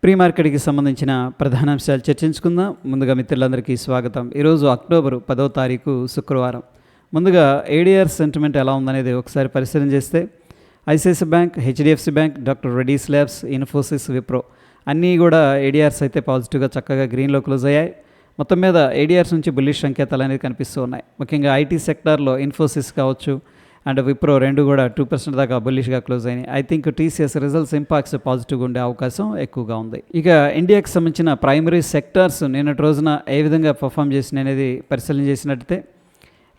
Pre మార్కెట్కి సంబంధించిన ప్రధాన అంశాలు చర్చించుకుందాం. ముందుగా మిత్రులందరికీ స్వాగతం. ఈరోజు అక్టోబర్ 10వ తారీఖు శుక్రవారం. ముందుగా ఏడీఆర్ సెంటిమెంట్ ఎలా ఉందనేది ఒకసారి పరిశీలన చేస్తే ICICI bank, HDFC bank, doctor Reddy's labs, Infosys, Wipro అన్నీ కూడా ఏడీఆర్స్ అయితే పాజిటివ్గా చక్కగా గ్రీన్లో క్లోజ్ అయ్యాయి. మొత్తం మీద ఏడీఆర్స్ నుంచి బుల్లిష్ సంకేతాలు అనేది కనిపిస్తూ ఉన్నాయి. ముఖ్యంగా ఐటీ సెక్టార్లో ఇన్ఫోసిస్ కావచ్చు అండ్ విప్రో రెండు కూడా 2% దాకా బుల్లిష్గా క్లోజ్ అయినాయి. I think TCS results impacts పాజిటివ్గా ఉండే అవకాశం ఎక్కువగా ఉంది. ఇక ఇండియాకి సంబంధించిన ప్రైమరీ సెక్టార్స్ నిన్నటి రోజున ఏ విధంగా పర్ఫామ్ చేసినాయి అనేది పరిశీలన చేసినట్టయితే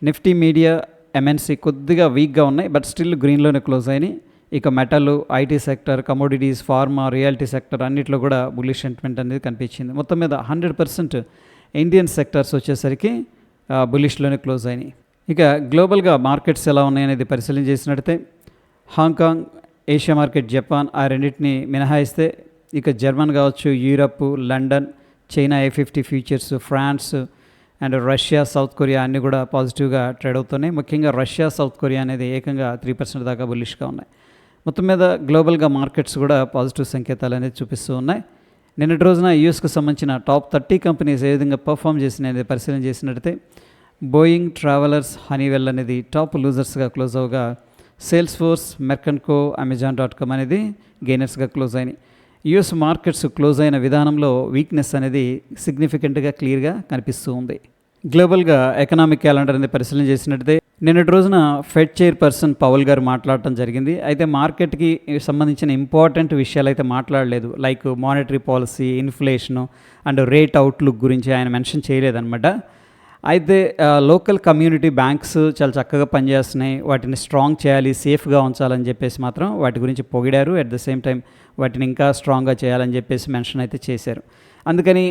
నిఫ్టీ, మీడియా, ఎంఎన్సీ కొద్దిగా వీక్గా ఉన్నాయి, బట్ స్టిల్ గ్రీన్లోనే క్లోజ్ అయినాయి. ఇక metal, IT sector, commodities, pharma, reality sector అన్నింటిలో కూడా బుల్లిష్ సెంటిమెంట్ అనేది కనిపించింది. మొత్తం మీద 100% ఇండియన్ సెక్టార్స్ వచ్చేసరికి బుల్లిష్లోనే క్లోజ్ అయినాయి. ఇక గ్లోబల్గా మార్కెట్స్ ఎలా ఉన్నాయనేది పరిశీలన చేసినట్టయితే హాంకాంగ్, ఏషియా మార్కెట్, జపాన్ ఆ రెండింటిని మినహాయిస్తే ఇక జర్మన్ కావచ్చు, Europe, London, China A50 futures, France and Russia, South Korea అన్నీ కూడా పాజిటివ్గా ట్రేడ్ అవుతున్నాయి. ముఖ్యంగా రష్యా, సౌత్ కొరియా అనేది ఏకంగా 3% దాకా బుల్లిష్గా ఉన్నాయి. మొత్తం మీద గ్లోబల్గా మార్కెట్స్ కూడా పాజిటివ్ సంకేతాలు అనేది చూపిస్తూ ఉన్నాయి. నిన్నటి రోజున యూఎస్కు సంబంధించిన టాప్ 30 కంపెనీస్ ఏ విధంగా పర్ఫామ్ చేసినాయి అనేది పరిశీలన చేసినట్టయితే బోయింగ్, ట్రావెలర్స్, హనీవెల్ అనేది టాప్ లూజర్స్గా క్లోజ్ అవగా సేల్స్ ఫోర్స్, మెర్కంకో, అమెజాన్.com అనేది గెయినర్స్గా క్లోజ్ అయినాయి. యూఎస్ మార్కెట్స్ క్లోజ్ అయిన విధానంలో వీక్నెస్ అనేది సిగ్నిఫికెంట్గా క్లియర్గా కనిపిస్తూ ఉంది. గ్లోబల్గా ఎకనామిక్ క్యాలెండర్ అనేది పరిశీలన చేసినట్టయితే నిన్నటి రోజున ఫెడ్ చైర్పర్సన్ పవల్ గారు మాట్లాడటం జరిగింది. అయితే మార్కెట్కి సంబంధించిన ఇంపార్టెంట్ విషయాలు అయితే మాట్లాడలేదు. Like monetary policy, inflation and rate outlook గురించి ఆయన మెన్షన్ చేయలేదన్నమాట. అయితే లోకల్ కమ్యూనిటీ బ్యాంక్స్ చాలా చక్కగా పనిచేస్తున్నాయి, వాటిని స్ట్రాంగ్ చేయాలి, సేఫ్గా ఉంచాలని చెప్పేసి మాత్రం వాటి గురించి పొగిడారు. అట్ ద సేమ్ టైం వాటిని ఇంకా స్ట్రాంగ్గా చేయాలని చెప్పేసి మెన్షన్ అయితే చేశారు. అందుకని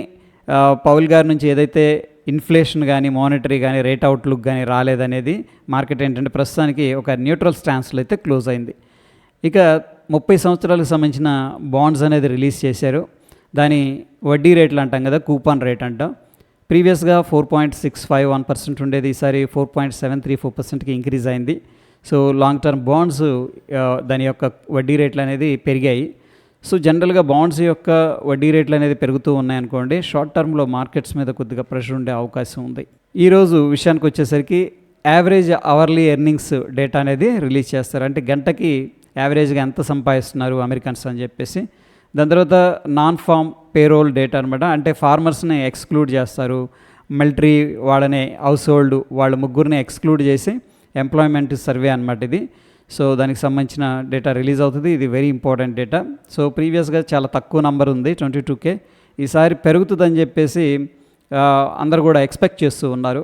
పౌల్ గారి నుంచి ఏదైతే ఇన్ఫ్లేషన్ కానీ, మానిటరీ కానీ, రేట్ అవుట్లుక్ కానీ రాలేదనేది మార్కెట్ ఏంటంటే ప్రస్తుతానికి ఒక న్యూట్రల్ స్టాన్స్లో అయితే క్లోజ్ అయింది. ఇక 30 సంవత్సరాలకు సంబంధించిన బాండ్స్ అనేది రిలీజ్ చేశారు. దాని వడ్డీ రేట్లు అంటాం కదా, కూపాన్ రేట్ అంటాం. ప్రీవియస్గా 4.651% ఉండేది, ఈసారి 4.734%కి ఇంక్రీజ్ అయింది. సో లాంగ్ టర్మ్ బాండ్స్ దాని యొక్క వడ్డీ రేట్లు అనేది పెరిగాయి. సో జనరల్గా బాండ్స్ యొక్క వడ్డీ రేట్లు అనేది పెరుగుతూ ఉన్నాయనుకోండి, షార్ట్ టర్మ్లో మార్కెట్స్ మీద కొద్దిగా ప్రెషర్ ఉండే అవకాశం ఉంది. ఈరోజు విషయానికి వచ్చేసరికి యావరేజ్ అవర్లీ ఎర్నింగ్స్ డేటా అనేది రిలీజ్ చేస్తారు. అంటే గంటకి యావరేజ్గా ఎంత సంపాదిస్తున్నారు అమెరికన్స్ అని చెప్పేసి. దాని తర్వాత నాన్ ఫామ్ పేరోల్ డేటా అనమాట. అంటే ఫార్మర్స్ని ఎక్స్క్లూడ్ చేస్తారు, మిలిటరీ వాళ్ళని, హౌస్ హోల్డ్ వాళ్ళ ముగ్గురిని ఎక్స్క్లూడ్ చేసి ఎంప్లాయ్మెంట్ సర్వే అనమాట ఇది. సో దానికి సంబంధించిన డేటా రిలీజ్ అవుతుంది. ఇది వెరీ ఇంపార్టెంట్ డేటా. సో ప్రీవియస్గా చాలా తక్కువ నెంబర్ ఉంది, 22K. ఈసారి పెరుగుతుందని చెప్పేసి అందరు కూడా ఎక్స్పెక్ట్ చేస్తూ ఉన్నారు.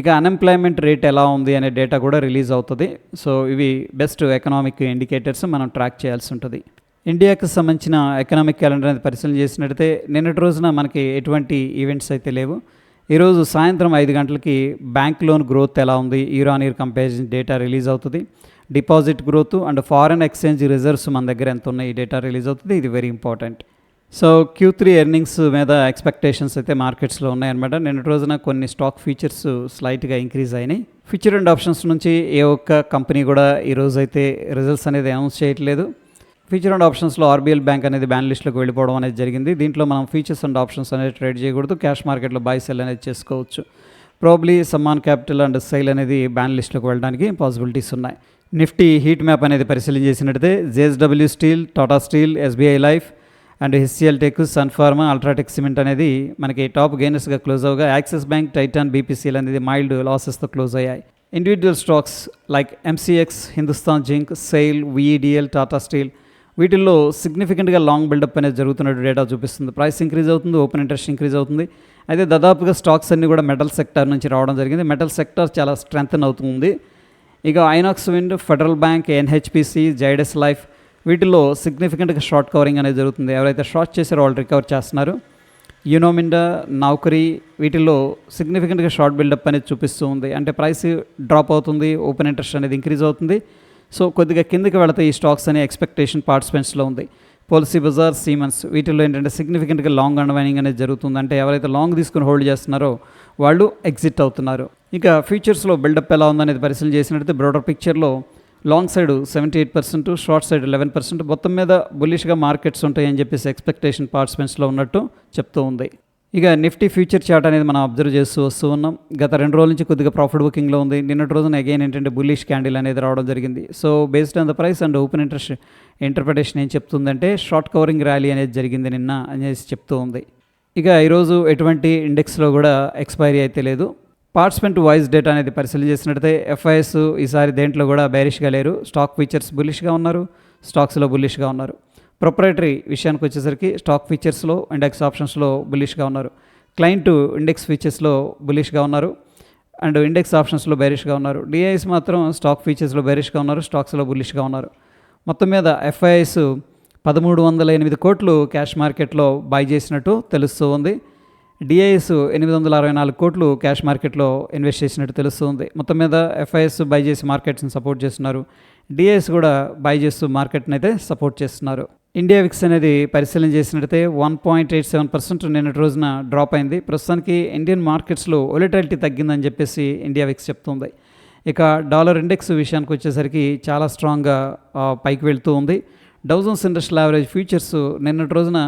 ఇక అన్ఎంప్లాయ్మెంట్ రేట్ ఎలా ఉంది అనే డేటా కూడా రిలీజ్ అవుతుంది. సో ఇవి బెస్ట్ ఎకనామిక్ ఇండికేటర్స్ మనం ట్రాక్ చేయాల్సి ఉంటుంది. ఇండియాకి సంబంధించిన ఎకనామిక్ క్యాలెండర్ అనేది పరిశీలన చేసినట్టయితే నిన్నటి రోజున మనకి ఎటువంటి ఈవెంట్స్ అయితే లేవు. ఈరోజు సాయంత్రం 5 గంటలకి బ్యాంక్ లోన్ గ్రోత్ ఎలా ఉంది, year on year comparison data release అవుతుంది. Deposit growth and foreign exchange reserves మన దగ్గర ఎంత ఉన్నాయి ఈ డేటా రిలీజ్ అవుతుంది. ఇది very important. So Q3 earnings మీద ఎక్స్పెక్టేషన్స్ అయితే మార్కెట్స్లో ఉన్నాయన్నమాట. నిన్నటి రోజున కొన్ని స్టాక్ ఫీచర్స్ స్లైట్గా ఇంక్రీజ్ అయినాయి. ఫ్యూచర్ అండ్ ఆప్షన్స్ నుంచి ఏ ఒక్క కంపెనీ కూడా ఈరోజు అయితే రిజల్ట్స్ అనేది అనౌన్స్ చేయట్లేదు. ఫ్యూచర్ అండ్ ఆప్షన్స్లో ఆర్బీఎల్ బ్యాంక్ అనేది బ్యాన్ లిస్ట్లోకి వెళ్ళిపోవడం అనేది జరిగింది. దీంట్లో మనం ఫీచర్స్ అండ్ ఆప్షన్స్ అనేది ట్రేడ్ చేయకూడదు. క్యాష్ మార్కెట్లో బై సెల్ అనేది చేసుకోవచ్చు. Probably Samman capital and cell అనేది బ్యాన్ లిస్ట్లోకి వెళ్ళడానికి పాసిబిలిటీస్ ఉన్నాయి. నిఫ్టీ హీట్ మ్యాప్ అనేది పరిశీలన చేసినట్టయితే JSW Steel, Tata Steel, SBI Life and HCL Tech, Sun Pharma, UltraTech cement అనేది మనకి టాప్ గెయినర్స్గా క్లోజ్ అవగా యాక్సిస్ బ్యాంక్, టైటాన్, BPCL అనేది మైల్డ్ లాసెస్తో క్లోజ్ అయ్యాయి. Individual stocks like MCX, Hindustan Zinc, SAIL, VEDL, Tata Steel వీటిల్లో సిగ్నిఫికెంట్గా లాంగ్ బిల్డప్ అనేది జరుగుతున్నట్టు డేటా చూపిస్తుంది. ప్రైస్ ఇంక్రీజ్ అవుతుంది, ఓపెన్ ఇంట్రెస్ట్ ఇంక్రీజ్ అవుతుంది. అయితే దాదాపుగా స్టాక్స్ అన్నీ కూడా మెటల్ సెక్టర్ నుంచి రావడం జరిగింది. మెటల్ సెక్టర్ చాలా స్ట్రెంగ్తన్ అవుతుంది. ఇక INOX wind, federal bank, NHPC, Zydus life వీటిల్లో సిగ్నిఫికెంట్గా షార్ట్ కవరింగ్ అనేది జరుగుతుంది. ఎవరైతే షార్ట్ చేశారో వాళ్ళు రికవర్ చేస్తున్నారు. యునోమిండా, నౌకరీ వీటిల్లో సిగ్నిఫికెంట్గా షార్ట్ బిల్డప్ అనేది చూపిస్తూ ఉంది. అంటే ప్రైస్ డ్రాప్ అవుతుంది, ఓపెన్ ఇంట్రెస్ట్ అనేది ఇంక్రీజ్ అవుతుంది. సో కొద్దిగా కిందకి వెళితే ఈ స్టాక్స్ అనే ఎక్స్పెక్టేషన్ పార్టిసిపెంట్స్లో ఉంది. పాలసీ బజార్, సీమెన్స్ వీటిల్లో ఏంటంటే సిగ్నిఫికెంట్గా లాంగ్ అన్వైనింగ్ అనేది జరుగుతుంది. అంటే ఎవరైతే లాంగ్ తీసుకుని హోల్డ్ చేస్తున్నారో వాళ్ళు ఎగ్జిట్ అవుతున్నారు. ఇక ఫ్యూచర్స్లో బిల్డప్ ఎలా ఉందనేది పరిశీలన చేసినట్టయితే బ్రోడర్ పిక్చర్లో లాంగ్ సైడ్ 78%, షార్ట్ సైడ్ 11%. మొత్తం మీద బుల్లిష్గా మార్కెట్స్ ఉంటాయని చెప్పేసి ఎక్స్పెక్టేషన్ పార్టిసిపెంట్స్లో ఉన్నట్టు చెప్తూ ఉంది. ఇక నిఫ్టీ ఫ్యూచర్ చార్ట్ అనేది మనం అబ్జర్వ్ చేస్తూ వస్తూ ఉన్నాం. గత 2 రోజుల నుంచి కొద్దిగా ప్రాఫిట్ బుకింగ్లో ఉంది. నిన్నటి రోజున అగైన్ ఏంటంటే బుల్లిష్ క్యాండిల్ అనేది రావడం జరిగింది. So based on the price and open interpretation ఏం చెప్తుందంటే షార్ట్ కవరింగ్ ర్యాలీ అనేది జరిగింది నిన్న అనేసి చెప్తూ ఉంది. ఇక ఈరోజు ఎటువంటి ఇండెక్స్లో కూడా ఎక్స్పైరీ అయితే లేదు. పార్టిసిపెంట్ వాయిస్ డేటా అనేది పరిశీలన చేసినట్టయితే ఎఫ్ఐఎస్ ఈసారి దేంట్లో కూడా బేరిష్గా లేరు. స్టాక్ ఫీచర్స్ బుల్లిష్గా ఉన్నారు, స్టాక్స్లో బుల్లిష్గా ఉన్నారు. ప్రొప్రైటరీ విషయానికి వచ్చేసరికి స్టాక్ ఫీచర్స్లో, ఇండెక్స్ ఆప్షన్స్లో బుల్లిష్గా ఉన్నారు. క్లయింట్ ఇండెక్స్ ఫీచర్స్లో బుల్లిష్గా ఉన్నారు అండ్ ఇండెక్స్ ఆప్షన్స్లో బేరిష్గా ఉన్నారు. డిఐఎస్ మాత్రం స్టాక్ ఫీచర్స్లో బేరిష్గా ఉన్నారు, స్టాక్స్లో బుల్లిష్గా ఉన్నారు. మొత్తం మీద ఎఫ్ఐఎస్ 1308 కోట్లు క్యాష్ మార్కెట్లో బై చేసినట్టు తెలుస్తూ ఉంది. డిఐఎస్ 864 కోట్లు క్యాష్ మార్కెట్లో ఇన్వెస్ట్ చేసినట్టు తెలుస్తుంది. మొత్తం మీద ఎఫ్ఐఎస్ బై చేసి మార్కెట్స్ని సపోర్ట్ చేస్తున్నారు, డిఐఎస్ కూడా బై చేస్తూ మార్కెట్ని అయితే సపోర్ట్ చేస్తున్నారు. ఇండియా విక్స్ అనేది పరిశీలన చేసినట్టయితే 1.87% నిన్నటి రోజున డ్రాప్ అయింది. ప్రస్తుతానికి ఇండియన్ మార్కెట్స్లో వొలటిలిటీ తగ్గిందని చెప్పేసి ఇండియా విక్స్ చెప్తుంది. ఇక డాలర్ ఇండెక్స్ విషయానికి వచ్చేసరికి చాలా స్ట్రాంగ్గా పైకి వెళ్తూ ఉంది. Dow Jones industrial average futures నిన్నటి రోజున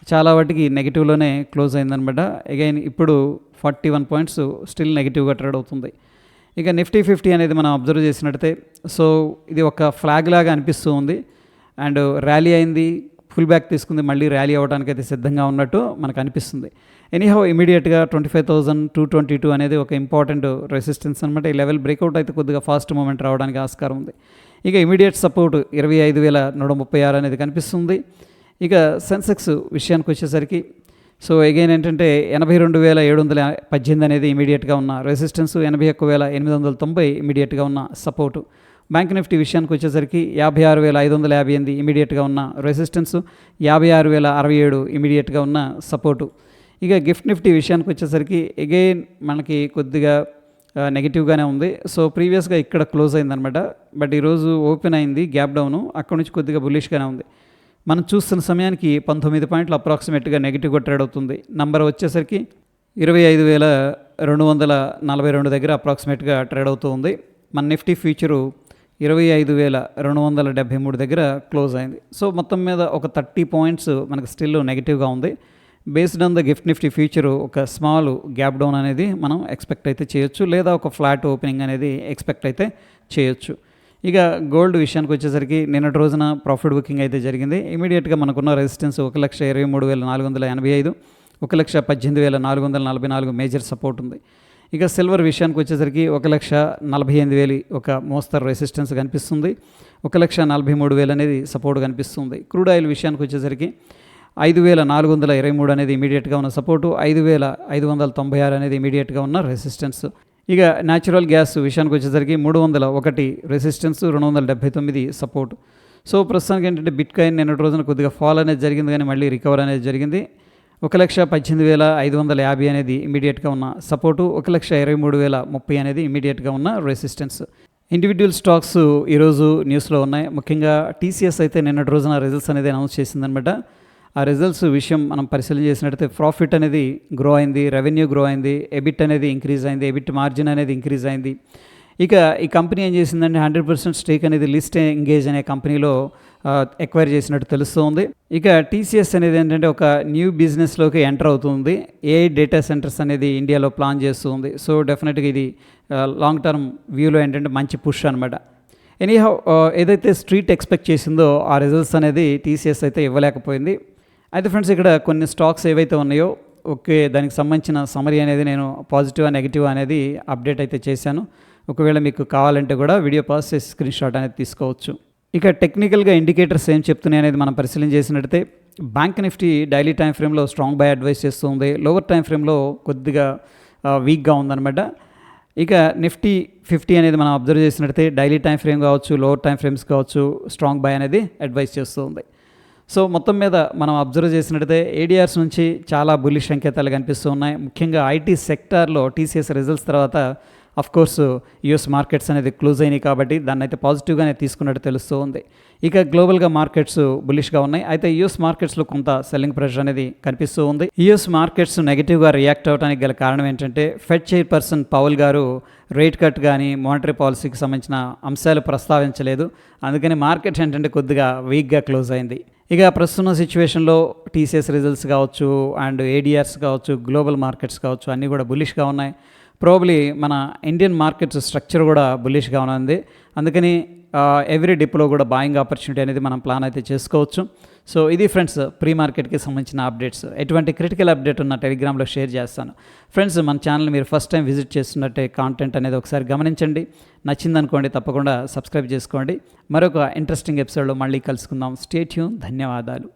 చాలా వాటికి నెగిటివ్లోనే క్లోజ్ అయిందనమాట. అగైన్ ఇప్పుడు 41 పాయింట్స్ స్టిల్ నెగిటివ్గా ట్రేడ్ అవుతుంది. ఇక నిఫ్టీ 50 అనేది మనం అబ్జర్వ్ చేసినట్టయితే సో ఇది ఒక ఫ్లాగ్ లాగా అనిపిస్తూ ఉంది అండ్ ర్యాలీ అయింది, ఫుల్ బ్యాక్ తీసుకుంది, మళ్ళీ ర్యాలీ అవ్వడానికి అయితే సిద్ధంగా ఉన్నట్టు మనకు అనిపిస్తుంది. ఎనీహౌ ఇమీడియట్గా 25,222 అనేది ఒక ఇంపార్టెంట్ రెసిస్టెన్స్ అనమాట. ఈ లెవెల్ బ్రేక్అవుట్ అయితే కొద్దిగా ఫాస్ట్ మూమెంట్ రావడానికి ఆస్కారం ఉంది. ఇక ఇమీడియట్ సపోర్ట్ 25,136 అనేది కనిపిస్తుంది. ఇక సెన్సెక్స్ విషయానికి వచ్చేసరికి సో అగైన్ ఏంటంటే 82,718 అనేది ఇమీడియట్గా ఉన్న రెసిస్టెన్స్, 81,890 ఇమీడియట్గా ఉన్న సపోర్టు. బ్యాంక్ నిఫ్టీ విషయానికి వచ్చేసరికి 56,558 ఇమీడియట్గా ఉన్న రెసిస్టెన్స్, 56,067 ఇమీడియట్గా ఉన్న సపోర్టు. ఇక గిఫ్ట్ నిఫ్టీ విషయానికి వచ్చేసరికి అగైన్ మనకి కొద్దిగా నెగిటివ్గానే ఉంది. సో ప్రీవియస్గా ఇక్కడ క్లోజ్ అయిందనమాట, బట్ ఈరోజు ఓపెన్ అయింది గ్యాప్ డౌను, అక్కడ నుంచి కొద్దిగా బుల్లిష్గానే ఉంది. మనం చూస్తున్న సమయానికి 19 పాయింట్లు అప్రాక్సిమేట్గా నెగిటివ్గా ట్రేడ్ అవుతుంది. నంబర్ వచ్చేసరికి 25,242 దగ్గర అప్రాక్సిమేట్గా ట్రేడ్ అవుతూ ఉంది. మన నిఫ్టీ ఫ్యూచరు 25,273 దగ్గర క్లోజ్ అయింది. సో మొత్తం మీద ఒక 30 పాయింట్స్ మనకు స్టిల్ నెగిటివ్గా ఉంది. Based on the gift Nifty future ఒక స్మాల్ గ్యాప్ డౌన్ అనేది మనం ఎక్స్పెక్ట్ అయితే చేయొచ్చు, లేదా ఒక ఫ్లాట్ ఓపెనింగ్ అనేది ఎక్స్పెక్ట్ అయితే చేయొచ్చు. ఇక గోల్డ్ విషయానికి వచ్చేసరికి నిన్నటి రోజున ప్రాఫిట్ బుకింగ్ అయితే జరిగింది. ఇమీడియట్గా మనకున్న రెసిస్టెన్స్ 1,23,485, 1,18,444 మేజర్ సపోర్ట్ ఉంది. ఇక సిల్వర్ విషయానికి వచ్చేసరికి 1,48,000 ఒక మోస్తరు రెసిస్టెన్స్ కనిపిస్తుంది, 1,43,000 అనేది సపోర్ట్ కనిపిస్తుంది. క్రూడ్ ఆయిల్ విషయానికి వచ్చేసరికి 5,423 అనేది ఇమీడియట్గా ఉన్న సపోర్టు, 5,596 అనేది ఇమీడియట్గా ఉన్న రెసిస్టెన్స్. ఇక న్యాచురల్ గ్యాస్ విషయానికి వచ్చేసరికి 301 రెసిస్టెన్స్, 279 సపోర్ట్. సో ప్రస్తుతానికి ఏంటంటే బిట్ కాయిన్ నిన్నటి రోజున కొద్దిగా ఫాల్ అనేది జరిగింది, కానీ మళ్ళీ రికవర్ అనేది జరిగింది. 1,18,550 అనేది ఇమీడియట్గా ఉన్న సపోర్టు, 1,23,030 అనేది ఇమీడియట్గా ఉన్న రెసిస్టెన్స్. ఇండివిజువల్ స్టాక్స్ ఈరోజు న్యూస్లో ఉన్నాయి. ముఖ్యంగా టీసీఎస్ అయితే నిన్నటి రోజున రిజల్ట్స్ అనేది అనౌన్స్ చేసిందనమాట. ఆ రిజల్ట్స్ విషయం మనం పరిశీలన చేసినట్టయితే ప్రాఫిట్ అనేది గ్రో అయింది, రెవెన్యూ గ్రో అయింది, ఎబిట్ అనేది ఇంక్రీజ్ అయింది, ఎబిట్ మార్జిన్ అనేది ఇంక్రీజ్ అయింది. ఇక ఈ కంపెనీ ఏం చేసిందంటే 100% స్టేక్ అనేది లిస్ట్ ఎంగేజ్ అనే కంపెనీలో ఎక్వైర్ చేసినట్టు తెలుస్తుంది. ఇక టీసీఎస్ అనేది ఏంటంటే ఒక న్యూ బిజినెస్లోకి ఎంటర్ అవుతుంది. ఏఐ డేటా సెంటర్స్ అనేది ఇండియాలో ప్లాన్ చేస్తుంది. సో డెఫినెట్గా ఇది లాంగ్ టర్మ్ వ్యూలో ఏంటంటే మంచి పుష్ అనమాట. ఎనీహౌ ఏదైతే స్ట్రీట్ ఎక్స్పెక్ట్ చేసిందో ఆ రిజల్ట్స్ అనేది టీసీఎస్ అయితే ఇవ్వలేకపోయింది. అయితే ఫ్రెండ్స్ ఇక్కడ కొన్ని స్టాక్స్ ఏవైతే ఉన్నాయో ఓకే దానికి సంబంధించిన సమరీ అనేది నేను పాజిటివ్ నెగిటివ్ అనేది అప్డేట్ అయితే చేశాను. ఒకవేళ మీకు కావాలంటే కూడా వీడియో పాస్ చేసి స్క్రీన్ షాట్ అనేది తీసుకోవచ్చు. ఇక టెక్నికల్గా ఇండికేటర్స్ ఏం చెప్తున్నాయి అనేది మనం పరిశీలన చేసినట్టయితే బ్యాంక్ నిఫ్టీ డైలీ టైం ఫ్రేమ్లో స్ట్రాంగ్ బై అడ్వైస్ చేస్తుంది, లోవర్ టైం ఫ్రేమ్లో కొద్దిగా వీక్గా ఉందన్నమాట. ఇక నిఫ్టీ 50 అనేది మనం అబ్జర్వ్ చేసినట్టయితే డైలీ టైం ఫ్రేమ్ కావచ్చు, లోవర్ టైం ఫ్రేమ్స్ కావచ్చు, స్ట్రాంగ్ బై అనేది అడ్వైస్ చేస్తుంది. సో మొత్తం మీద మనం అబ్జర్వ్ చేసినట్టయితే ఏడిఆర్స్ నుంచి చాలా బుల్లిష్ సంకేతాలు కనిపిస్తూ ఉన్నాయి. ముఖ్యంగా ఐటీ సెక్టార్లో టీసీఎస్ రిజల్ట్స్ తర్వాత కోర్స్ యూఎస్ మార్కెట్స్ అనేది క్లోజ్ అయినాయి కాబట్టి దాన్ని అయితే పాజిటివ్గానే తీసుకున్నట్టు తెలుస్తూ ఉంది. ఇక గ్లోబల్గా మార్కెట్స్ బులిష్గా ఉన్నాయి. అయితే యూఎస్ మార్కెట్స్లో కొంత సెల్లింగ్ ప్రెషర్ అనేది కనిపిస్తూ ఉంది. యూఎస్ మార్కెట్స్ నెగిటివ్గా రియాక్ట్ అవ్వడానికి గల కారణం ఏంటంటే ఫెడ్ చైర్పర్సన్ పౌల్ గారు రేట్ కట్ కానీ మానిటరీ పాలసీకి సంబంధించిన అంశాలు ప్రస్తావించలేదు. అందుకని మార్కెట్ ఏంటంటే కొద్దిగా వీక్గా క్లోజ్ అయింది. ఇక ప్రస్తుతం సిచ్యువేషన్లో టీసీఎస్ రిజల్ట్స్ కావచ్చు అండ్ ఏడిఆర్స్ కావచ్చు, గ్లోబల్ మార్కెట్స్ కావచ్చు, అన్నీ కూడా బులిష్గా ఉన్నాయి. ప్రాబబ్లీ మన ఇండియన్ మార్కెట్స్ స్ట్రక్చర్ కూడా బులిష్గా ఉంది. అందుకని ఎవ్రీ డిప్లో కూడా బాయింగ్ ఆపర్చునిటీ అనేది మనం ప్లాన్ అయితే చేసుకోవచ్చు. సో ఇది ఫ్రెండ్స్ ప్రీ మార్కెట్కి సంబంధించిన అప్డేట్స్. ఎటువంటి క్రిటికల్ అప్డేట్ ఉన్న టెలిగ్రామ్లో షేర్ చేస్తాను. ఫ్రెండ్స్, మన ఛానల్ మీరు ఫస్ట్ టైం విజిట్ చేస్తున్నట్టే కాంటెంట్ అనేది ఒకసారి గమనించండి. నచ్చిందనుకోండి తప్పకుండా సబ్స్క్రైబ్ చేసుకోండి. మరొక ఇంట్రెస్టింగ్ ఎపిసోడ్లో మళ్ళీ కలుసుకుందాం. Stay tune. ధన్యవాదాలు.